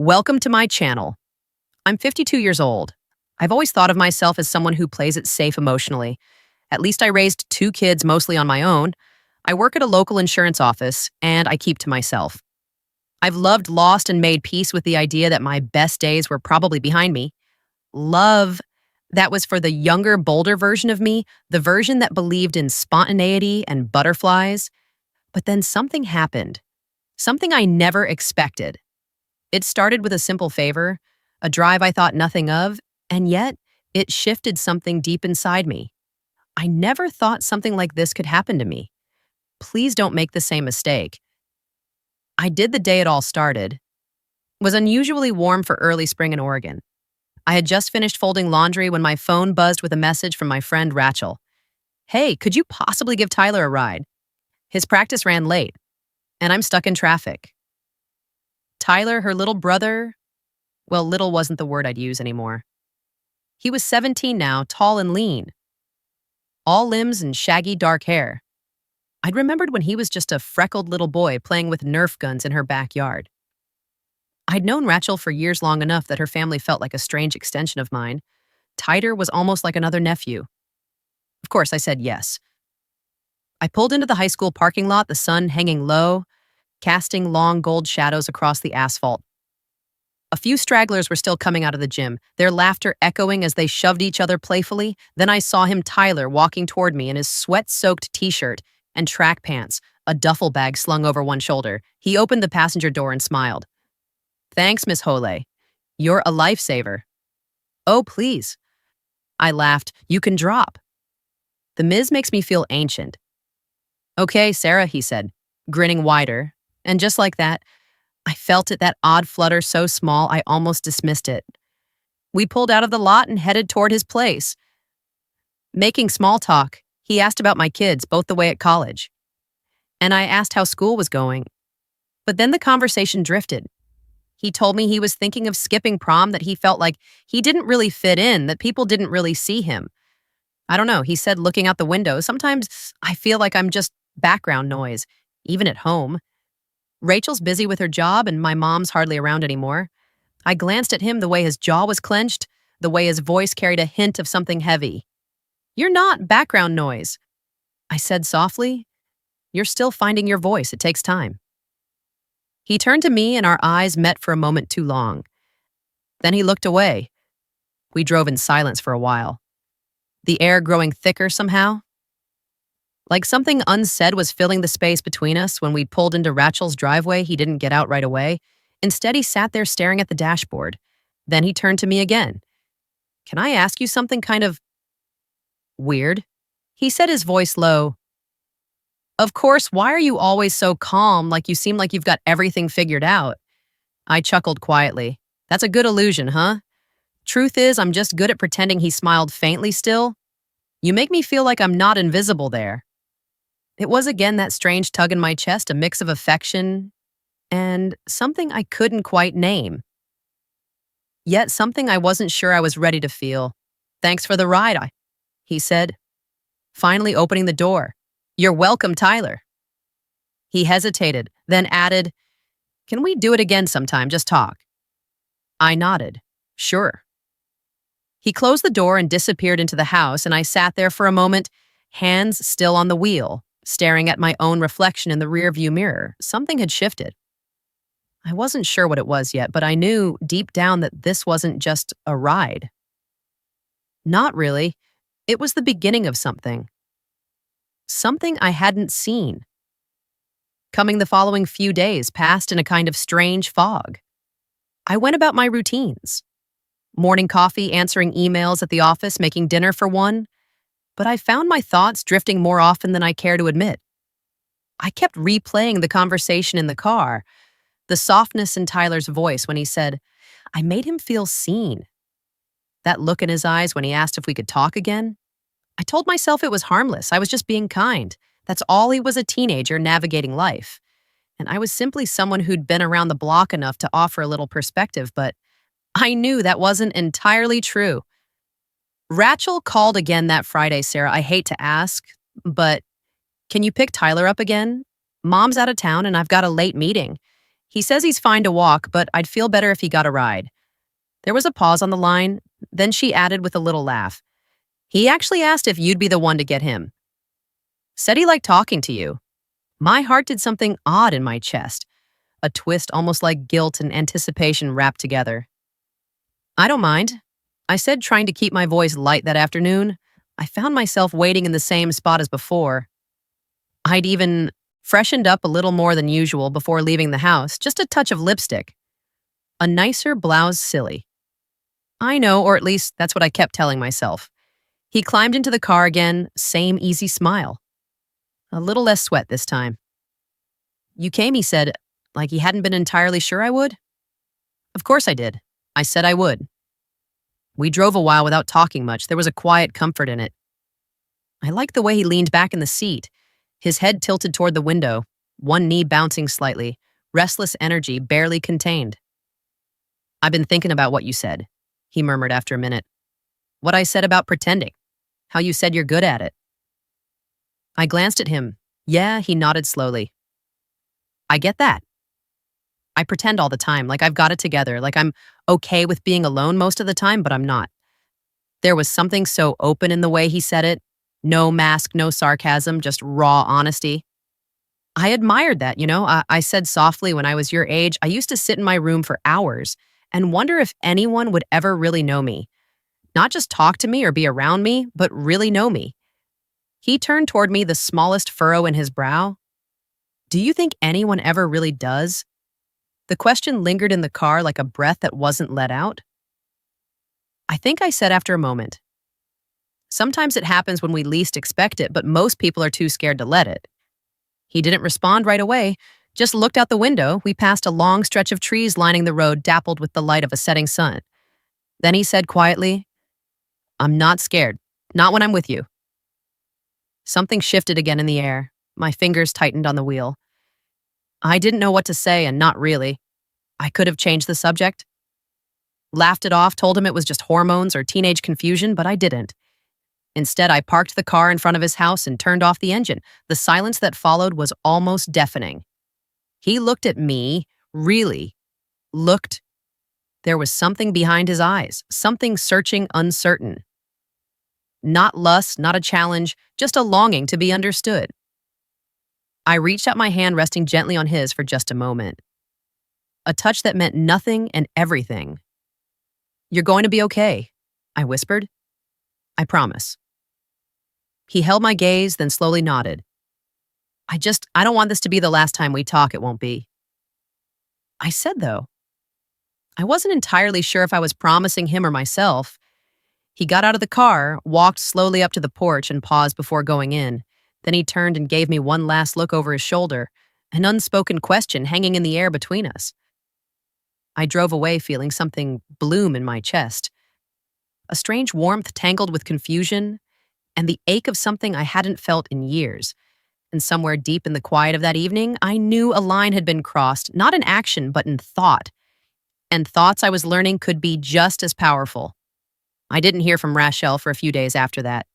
Welcome to my channel. I'm 52 years old. I've always thought of myself as someone who plays it safe emotionally. At least I raised two kids mostly on my own. I work at a local insurance office, and I keep to myself. I've loved, lost, and made peace with the idea that my best days were probably behind me. Love that was for the younger, bolder version of me, the version that believed in spontaneity and butterflies. But then something happened. Something I never expected. It started with a simple favor, a drive I thought nothing of, and yet it shifted something deep inside me. I never thought something like this could happen to me. Please don't make the same mistake. I did the day it all started. It was unusually warm for early spring in Oregon. I had just finished folding laundry when my phone buzzed with a message from my friend Rachel. Hey, could you possibly give Tyler a ride? His practice ran late, and I'm stuck in traffic. Tyler, her little brother, well, little wasn't the word I'd use anymore. He was 17 now, tall and lean. All limbs and shaggy dark hair. I'd remembered when he was just a freckled little boy playing with Nerf guns in her backyard. I'd known Rachel for years long enough that her family felt like a strange extension of mine. Tyler was almost like another nephew. Of course, I said yes. I pulled into the high school parking lot, the sun hanging low, casting long gold shadows across the asphalt. A few stragglers were still coming out of the gym, their laughter echoing as they shoved each other playfully. Then I saw him, Tyler, walking toward me in his sweat-soaked t-shirt and track pants, a duffel bag slung over one shoulder. He opened the passenger door and smiled. Thanks, Miss Hole. You're a lifesaver. Oh, please. I laughed. You can drop. The Miz makes me feel ancient. Okay, Sarah, he said, grinning wider. And just like that, I felt it, that odd flutter so small I almost dismissed it. We pulled out of the lot and headed toward his place. Making small talk, he asked about my kids, both the way at college. And I asked how school was going. But then the conversation drifted. He told me he was thinking of skipping prom, that he felt like he didn't really fit in, that people didn't really see him. I don't know, he said, looking out the window, sometimes I feel like I'm just background noise, even at home. Rachel's busy with her job and my mom's hardly around anymore. I glanced at him, the way his jaw was clenched, the way his voice carried a hint of something heavy. You're not background noise, I said softly. You're still finding your voice. It takes time. He turned to me and our eyes met for a moment too long. Then he looked away. We drove in silence for a while. The air growing thicker somehow. Like something unsaid was filling the space between us. When we pulled into Rachel's driveway, he didn't get out right away. Instead, he sat there staring at the dashboard. Then he turned to me again. Can I ask you something kind of weird? He said, his voice low. Of course, why are you always so calm, like you seem like you've got everything figured out? I chuckled quietly. That's a good illusion, huh? Truth is, I'm just good at pretending. He smiled faintly still. You make me feel like I'm not invisible there. It was again that strange tug in my chest, a mix of affection and something I couldn't quite name. Yet something I wasn't sure I was ready to feel. Thanks for the ride, he said, finally opening the door. You're welcome, Tyler. He hesitated, then added, Can we do it again sometime, just talk? I nodded. Sure. He closed the door and disappeared into the house, and I sat there for a moment, hands still on the wheel, staring at my own reflection in the rearview mirror. Something had shifted. I wasn't sure what it was yet, but I knew deep down that this wasn't just a ride. Not really. It was the beginning of something. Something I hadn't seen. Coming the following few days passed in a kind of strange fog. I went about my routines. Morning coffee, answering emails at the office, making dinner for one. But I found my thoughts drifting more often than I care to admit. I kept replaying the conversation in the car, the softness in Tyler's voice when he said, I made him feel seen. That look in his eyes when he asked if we could talk again. I told myself it was harmless. I was just being kind. That's all. He was a teenager navigating life. And I was simply someone who'd been around the block enough to offer a little perspective, but I knew that wasn't entirely true. Rachel called again that Friday, Sarah. I hate to ask, but can you pick Tyler up again? Mom's out of town and I've got a late meeting. He says he's fine to walk, but I'd feel better if he got a ride. There was a pause on the line, then she added with a little laugh. He actually asked if you'd be the one to get him. Said he liked talking to you. My heart did something odd in my chest, a twist almost like guilt and anticipation wrapped together. I don't mind, I said, trying to keep my voice light that afternoon. I found myself waiting in the same spot as before. I'd even freshened up a little more than usual before leaving the house, just a touch of lipstick. A nicer blouse silly. I know, or at least that's what I kept telling myself. He climbed into the car again, same easy smile. A little less sweat this time. You came, he said, like he hadn't been entirely sure I would. Of course I did. I said I would. We drove a while without talking much. There was a quiet comfort in it. I liked the way he leaned back in the seat, his head tilted toward the window, one knee bouncing slightly, restless energy barely contained. I've been thinking about what you said, he murmured after a minute. What I said about pretending, how you said you're good at it. I glanced at him. Yeah, he nodded slowly. I get that. I pretend all the time, like I've got it together, like I'm okay with being alone most of the time, but I'm not. There was something so open in the way he said it. No mask, no sarcasm, just raw honesty. I admired that, I said softly when I was your age, I used to sit in my room for hours and wonder if anyone would ever really know me. Not just talk to me or be around me, but really know me. He turned toward me, the smallest furrow in his brow. Do you think anyone ever really does? The question lingered in the car like a breath that wasn't let out. I think I said after a moment. Sometimes it happens when we least expect it, but most people are too scared to let it. He didn't respond right away, just looked out the window. We passed a long stretch of trees lining the road, dappled with the light of a setting sun. Then he said quietly, I'm not scared, not when I'm with you. Something shifted again in the air. My fingers tightened on the wheel. I didn't know what to say, and not really. I could have changed the subject. Laughed it off, told him it was just hormones or teenage confusion, but I didn't. Instead, I parked the car in front of his house and turned off the engine. The silence that followed was almost deafening. He looked at me, really. Looked. There was something behind his eyes, something searching, uncertain. Not lust, not a challenge, just a longing to be understood. I reached out my hand, resting gently on his for just a moment. A touch that meant nothing and everything. You're going to be okay, I whispered. I promise. He held my gaze, then slowly nodded. I don't want this to be the last time we talk, it won't be. I said, though. I wasn't entirely sure if I was promising him or myself. He got out of the car, walked slowly up to the porch, and paused before going in. Then he turned and gave me one last look over his shoulder, an unspoken question hanging in the air between us. I drove away feeling something bloom in my chest. A strange warmth tangled with confusion and the ache of something I hadn't felt in years. And somewhere deep in the quiet of that evening, I knew a line had been crossed, not in action, but in thought. And thoughts I was learning could be just as powerful. I didn't hear from Rachel for a few days after that.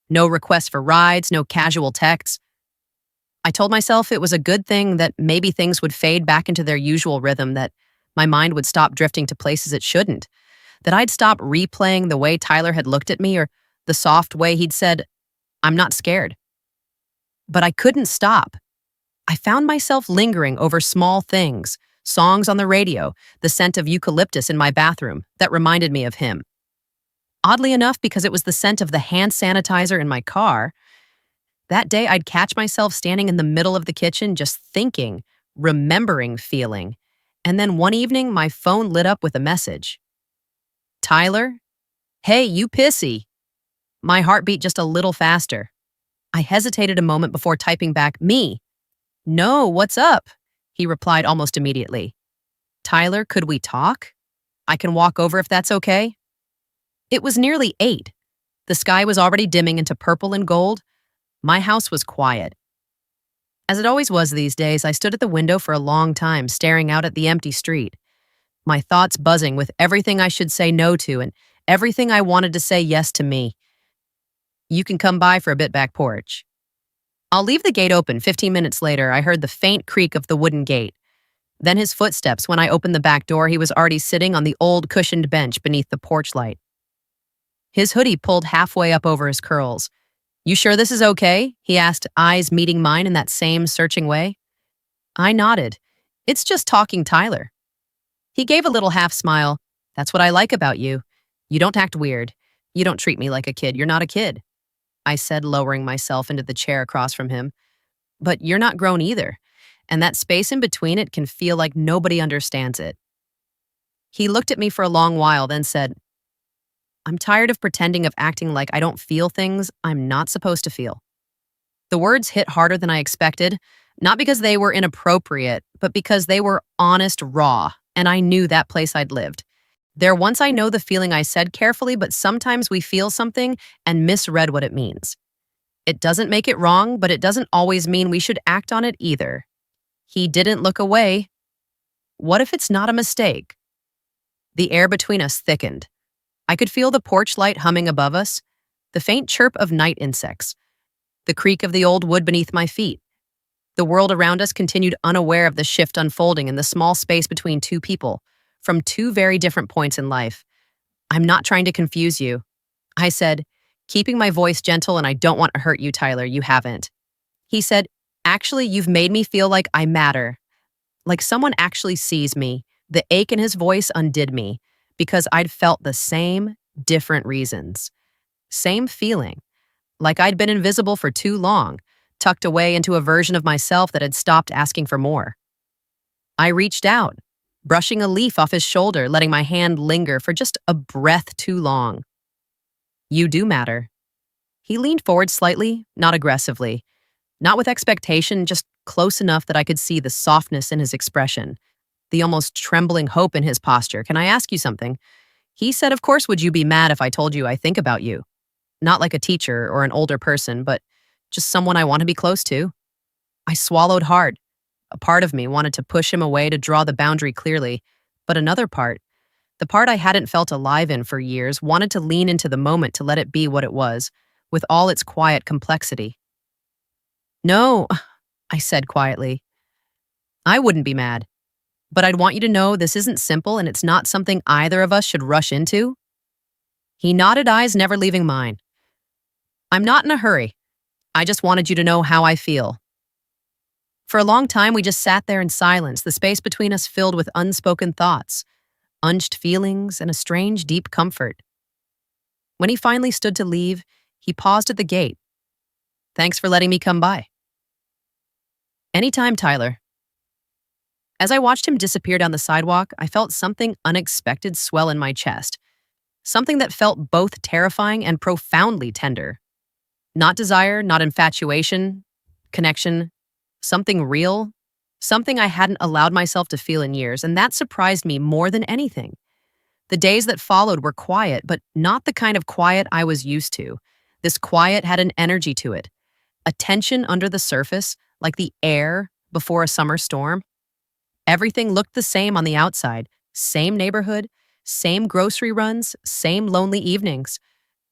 No requests for rides, no casual texts. I told myself it was a good thing, that maybe things would fade back into their usual rhythm, that my mind would stop drifting to places it shouldn't, that I'd stop replaying the way Tyler had looked at me or the soft way he'd said, I'm not scared. But I couldn't stop. I found myself lingering over small things, songs on the radio, the scent of eucalyptus in my bathroom that reminded me of him. Oddly enough, because it was the scent of the hand sanitizer in my car, that day I'd catch myself standing in the middle of the kitchen just thinking, remembering feeling. And then one evening, my phone lit up with a message. Tyler? Hey, you pissy. My heart beat just a little faster. I hesitated a moment before typing back, me. No, what's up? He replied almost immediately. Tyler, could we talk? I can walk over if that's okay. It was nearly 8. The sky was already dimming into purple and gold. My house was quiet. As it always was these days, I stood at the window for a long time, staring out at the empty street, my thoughts buzzing with everything I should say no to and everything I wanted to say yes to me. You can come by for a bit back porch. I'll leave the gate open. 15 minutes later, I heard the faint creak of the wooden gate. Then his footsteps. When I opened the back door, he was already sitting on the old cushioned bench beneath the porch light. His hoodie pulled halfway up over his curls. "You sure this is okay?" he asked, eyes meeting mine in that same searching way. I nodded. "It's just talking Tyler." He gave a little half smile. "That's what I like about you. You don't act weird. You don't treat me like a kid. You're not a kid," I said, lowering myself into the chair across from him. "But you're not grown either, and that space in between it can feel like nobody understands it." He looked at me for a long while, then said, "I'm tired of pretending of acting like I don't feel things I'm not supposed to feel." The words hit harder than I expected, not because they were inappropriate, but because they were honest, raw, and I knew that place I'd lived. Once I know the feeling I said carefully, but sometimes we feel something and misread what it means. It doesn't make it wrong, but it doesn't always mean we should act on it either. He didn't look away. What if it's not a mistake? The air between us thickened. I could feel the porch light humming above us, the faint chirp of night insects, the creak of the old wood beneath my feet. The world around us continued unaware of the shift unfolding in the small space between two people, from two very different points in life. "I'm not trying to confuse you," I said, keeping my voice gentle, "and I don't want to hurt you, Tyler. You haven't." He said, "Actually, you've made me feel like I matter, like someone actually sees me." The ache in his voice undid me, because I'd felt the same, different reasons. Same feeling, like I'd been invisible for too long, tucked away into a version of myself that had stopped asking for more. I reached out, brushing a leaf off his shoulder, letting my hand linger for just a breath too long. "You do matter." He leaned forward slightly, not aggressively, not with expectation, just close enough that I could see the softness in his expression, the almost trembling hope in his posture. "Can I ask you something?" He said, "Of course, would you be mad if I told you I think about you? Not like a teacher or an older person, but just someone I want to be close to." I swallowed hard. A part of me wanted to push him away to draw the boundary clearly, but another part, the part I hadn't felt alive in for years, wanted to lean into the moment to let it be what it was, with all its quiet complexity. "No," I said quietly. "I wouldn't be mad. But I'd want you to know this isn't simple and it's not something either of us should rush into." He nodded, eyes never leaving mine. "I'm not in a hurry. I just wanted you to know how I feel." For a long time, we just sat there in silence, the space between us filled with unspoken thoughts, unched feelings, and a strange, deep comfort. When he finally stood to leave, he paused at the gate. "Thanks for letting me come by." "Anytime, Tyler." As I watched him disappear down the sidewalk, I felt something unexpected swell in my chest. Something that felt both terrifying and profoundly tender. Not desire, not infatuation, connection. Something real. Something I hadn't allowed myself to feel in years, and that surprised me more than anything. The days that followed were quiet, but not the kind of quiet I was used to. This quiet had an energy to it. A tension under the surface, like the air before a summer storm. Everything looked the same on the outside. Same neighborhood, same grocery runs, same lonely evenings.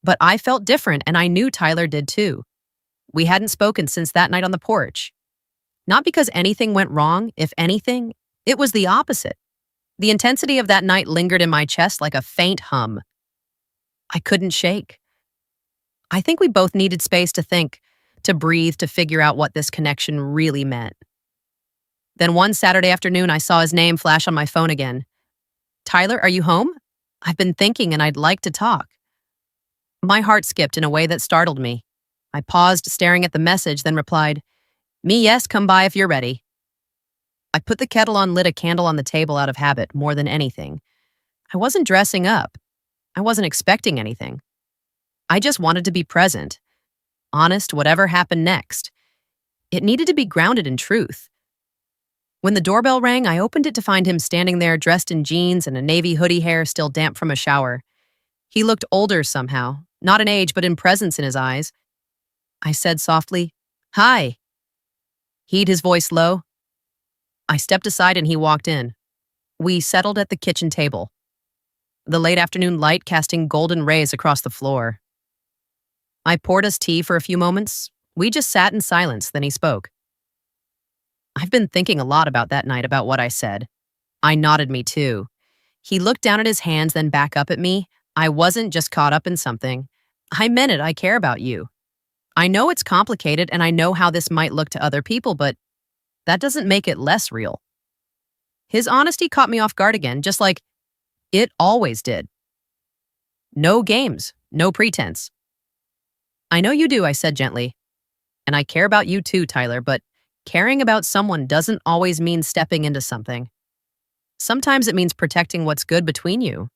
But I felt different, and I knew Tyler did too. We hadn't spoken since that night on the porch. Not because anything went wrong. If anything, it was the opposite. The intensity of that night lingered in my chest like a faint hum. I couldn't shake. I think we both needed space to think, to breathe, to figure out what this connection really meant. Then one Saturday afternoon, I saw his name flash on my phone again. "Tyler, are you home? I've been thinking and I'd like to talk." My heart skipped in a way that startled me. I paused, staring at the message, then replied, "Me, yes, come by if you're ready." I put the kettle on, lit a candle on the table out of habit more than anything. I wasn't dressing up. I wasn't expecting anything. I just wanted to be present. Honest, whatever happened next. It needed to be grounded in truth. When the doorbell rang, I opened it to find him standing there dressed in jeans and a navy hoodie, hair still damp from a shower. He looked older somehow, not in age but in presence in his eyes. I said softly, "Hi." He'd his voice low. I stepped aside and he walked in. We settled at the kitchen table, the late afternoon light casting golden rays across the floor. I poured us tea for a few moments. We just sat in silence, then he spoke. I've been thinking a lot about that night, about what I said. I nodded me too. He looked down at his hands, then back up at me. I wasn't just caught up in something. I meant it. I care about you. I know it's complicated and I know how this might look to other people, but that doesn't make it less real. His honesty caught me off guard again, just like it always did. No games, no pretense. I know you do, I said gently. And I care about you too, Tyler, but caring about someone doesn't always mean stepping into something. Sometimes it means protecting what's good between you.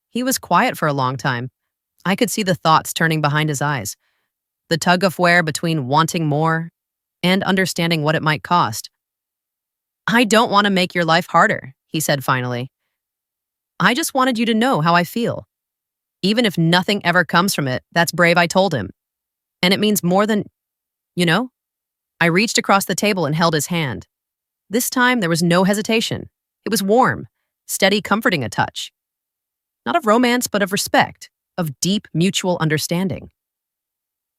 He was quiet for a long time. I could see the thoughts turning behind his eyes, the tug of war between wanting more and understanding what it might cost. I don't want to make your life harder, he said finally. I just wanted you to know how I feel. Even if nothing ever comes from it, that's brave, I told him. And it means more than, you know? I reached across the table and held his hand. This time there was no hesitation. It was warm, steady, comforting a touch. Not of romance, but of respect, of deep mutual understanding.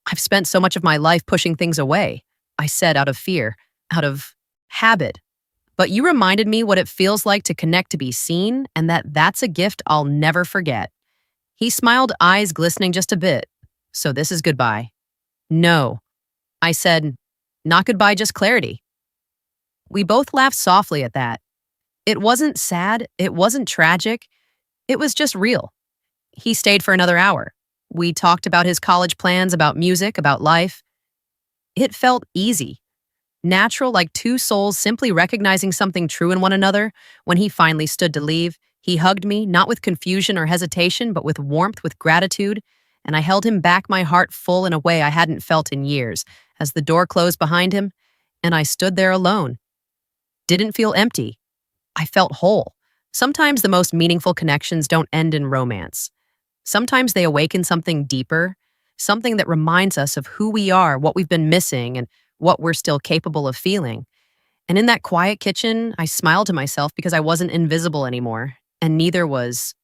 I've spent so much of my life pushing things away, I said, out of fear, out of habit. But you reminded me what it feels like to connect, to be seen, and that's a gift I'll never forget. He smiled, eyes glistening just a bit. So this is goodbye. No, I said, not goodbye, just clarity. We both laughed softly at that. It wasn't sad, it wasn't tragic, it was just real. He stayed for another hour. We talked about his college plans, about music, about life. It felt easy, natural, like two souls simply recognizing something true in one another. When he finally stood to leave, he hugged me, not with confusion or hesitation, but with warmth, with gratitude, and I held him back, my heart full in a way I hadn't felt in years, as the door closed behind him, and I stood there alone. Didn't feel empty. I felt whole. Sometimes the most meaningful connections don't end in romance. Sometimes they awaken something deeper, something that reminds us of who we are, what we've been missing, and what we're still capable of feeling. And in that quiet kitchen, I smiled to myself because I wasn't invisible anymore, and neither was